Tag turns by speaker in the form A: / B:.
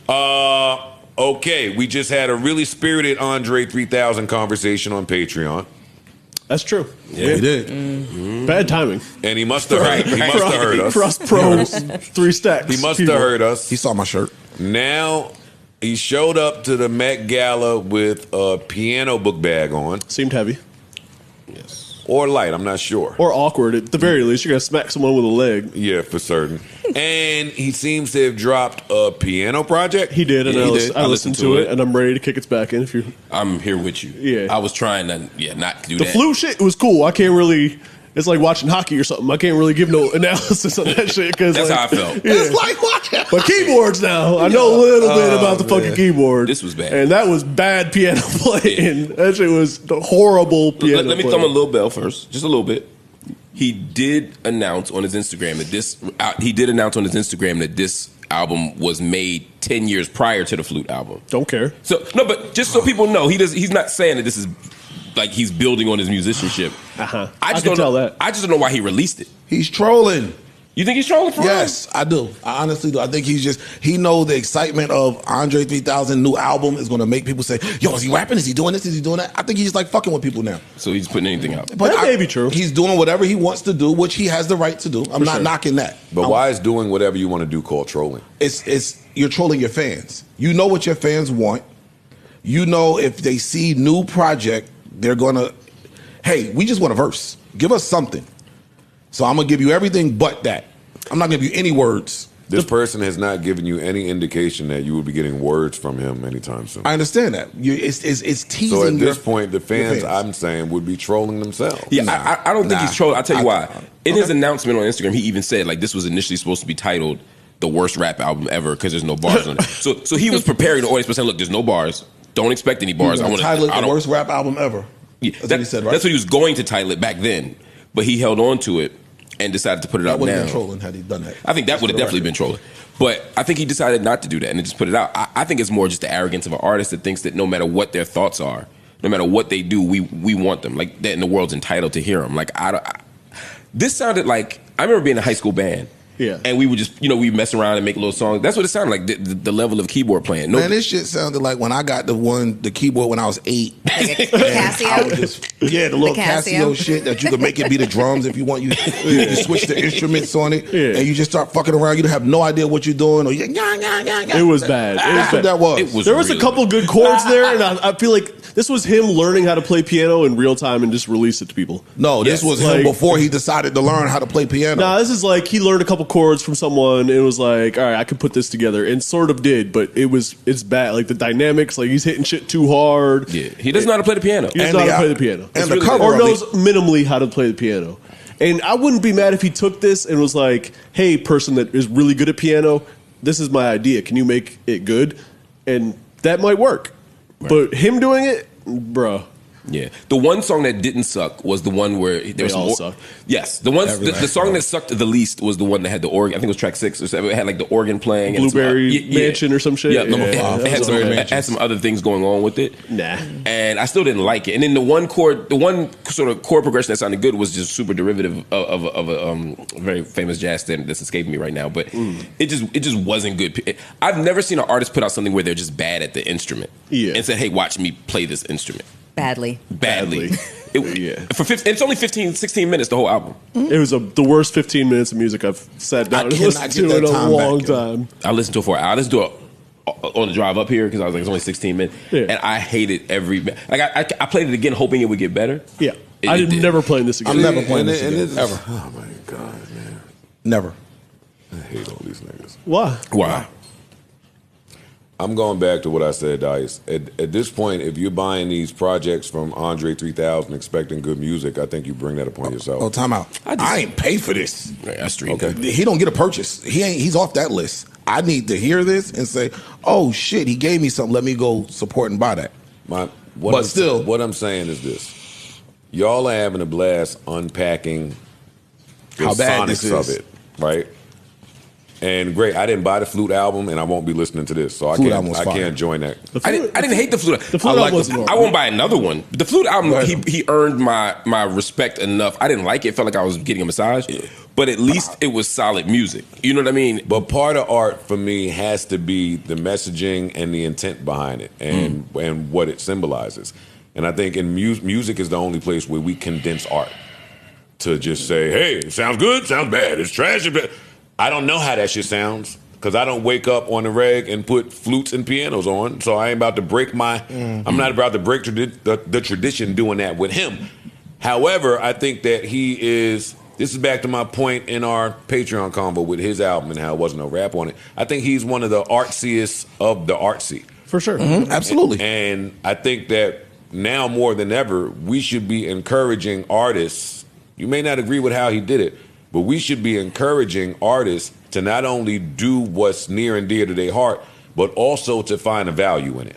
A: Okay, we just had a really spirited Andre 3000 conversation on Patreon.
B: That's true.
C: Yeah, he did.
B: Bad timing.
A: And he must have heard, heard us.
B: Frost Pro 3 stacks.
A: He must have heard us.
C: He saw my shirt.
A: Now he showed up to the Met Gala with a piano book bag on.
B: Seemed heavy.
C: Yes.
A: Or light, I'm not sure.
B: Or awkward. At the very least, you're going to smack someone with a leg.
A: Yeah, for certain. And he seems to have dropped a piano project.
B: He did, and I listened to it, and I'm ready to kick its back in.
D: I'm here with you.
B: Yeah.
D: I was trying to not do
B: the
D: that.
B: The flute shit was cool. I can't really... It's like watching hockey or something. I can't really give no analysis on that shit. Cause
D: that's how I felt.
B: Yeah.
C: It's like watching.
B: But keyboards now, I know a little bit about the fucking keyboard.
D: This was bad.
B: And that was bad piano playing. Yeah. That shit was the horrible piano
D: Let me thumb a little bell first. Just a little bit. He did announce on his Instagram that this album was made 10 years prior to the flute album.
B: Don't care.
D: So no, but just so people know, he's not saying that this is like he's building on his musicianship. I just don't know why he released it.
C: He's trolling.
D: You think he's trolling for real?
C: Yes, I do. I honestly do. I think he knows the excitement of Andre 3000 new album is going to make people say, yo, is he rapping? Is he doing this? Is he doing that? I think he's just like fucking with people now.
D: So he's putting anything out.
C: But
B: that may be true.
C: He's doing whatever he wants to do, which he has the right to do. I'm not knocking that.
A: But why is doing whatever you want to do called trolling?
C: It's you're trolling your fans. You know what your fans want. You know if they see new project, they're going to, hey, we just want a verse. Give us something. So I'm going to give you everything but that. I'm not going to give you any words.
A: This person has not given you any indication that you will be getting words from him anytime soon.
C: I understand that. It's teasing.
A: So at this point, the fans, I'm saying, would be trolling themselves.
D: Yeah, I don't think he's trolling. I'll tell you why. In his announcement on Instagram, he even said, like, this was initially supposed to be titled The Worst Rap Album Ever because there's no bars on it. So he was preparing the audience by saying, look, there's no bars. Don't expect any bars.
C: I want to title it The Worst Rap Album Ever.
D: Yeah,
C: that's what he said, right?
D: That's what he was going to title it back then. But he held on to it and decided to put it out now. That would have been
C: trolling had he done that.
D: I think that would have definitely been trolling. But I think he decided not to do that and just put it out. I think it's more just the arrogance of an artist that thinks that no matter what their thoughts are, no matter what they do, we want them. Like, that, and the world's entitled to hear them. Like, this sounded like, I remember being in a high school band.
B: Yeah.
D: And we would just, we mess around and make little songs. That's what it sounded like, the level of keyboard playing.
C: Man, this shit sounded like when I got the keyboard when I was 8.
E: Like a Casio?
C: The little Casio shit that you could make it be the drums if you want. You switch the instruments on it, and you just start fucking around. You have no idea what you're doing. Or
B: it was bad.
C: That's what that was.
B: There was a couple good chords there, and I feel like this was him learning how to play piano in real time and just release it to people.
C: No, this was him before he decided to learn how to play piano.
B: Nah, this is like he learned a couple chords from someone and it was like, all right, I could put this together, and sort of did, but it's bad. Like the dynamics, like he's hitting shit too hard.
D: Yeah, he doesn't know how to play the piano.
B: He doesn't know how to play the piano.
C: And the cover
B: or knows minimally how to play the piano. And I wouldn't be mad if he took this and was like, hey, person that is really good at piano, this is my idea. Can you make it good? And that might work. Right. But him doing it, bruh.
D: Yeah, the one song that didn't suck was the one where there was
B: all
D: suck. Yes, the song that sucked the least was the one that had the organ. I think it was track 6 or 7. It had like the organ playing,
B: Blueberry Mansion or some shit.
D: Yeah, it had some other things going on with it.
B: Nah, and
D: I still didn't like it. And then the one sort of chord progression that sounded good was just super derivative of a very famous jazz standard that's escaping me right now. But it just wasn't good. I've never seen an artist put out something where they're just bad at the instrument.
B: Yeah,
D: and said, hey, watch me play this instrument.
E: Badly.
D: It's only 16 minutes, the whole album.
B: It was the worst 15 minutes of music I've sat down and listened to in a long time.
D: I listened to it I listened to it on the drive up here because I was like, it's only 16 minutes. Yeah. And I hated every... Like, I played it again hoping it would get better.
B: Yeah. I did never playing this again.
C: I'm never playing this again, ever.
A: Oh, my God, man.
C: Never.
A: I hate all these niggas.
B: Why?
A: I'm going back to what I said, Dice. At this point, if you're buying these projects from Andre 3000 expecting good music, I think you bring that upon yourself.
C: Oh, time out. I ain't paid for this.
D: That's true.
C: Okay. He don't get a purchase. He's off that list. I need to hear this and say, oh, shit, he gave me something. Let me go support and buy that.
A: What I'm saying is this. Y'all are having a blast unpacking the
C: how bad this
A: sonics of it, right? And great, I didn't buy the flute album, and I won't be listening to this, so I can't join that.
D: I didn't hate the flute.
B: The flute album wasn't
D: I won't buy another one. The flute album, he earned my respect enough. I didn't like it. It felt like I was getting a massage. Yeah. but at least it was solid music. You know what I mean?
A: But part of art for me has to be the messaging and the intent behind it, and what it symbolizes. And I think in music is the only place where we condense art to just say, "Hey, it sounds good, sounds bad, it's trash." It's bad. I don't know how that shit sounds because I don't wake up on the reg and put flutes and pianos on. So I ain't about to break my. I'm not about to break the tradition doing that with him. However, I think that he is. This is back to my point in our Patreon convo with his album and how it wasn't no rap on it. I think he's one of the artsiest of the artsy.
B: For sure.
C: Absolutely.
A: And I think that now more than ever, we should be encouraging artists. You may not agree with how he did it, but we should be encouraging artists to not only do what's near and dear to their heart, but also to find a value in it.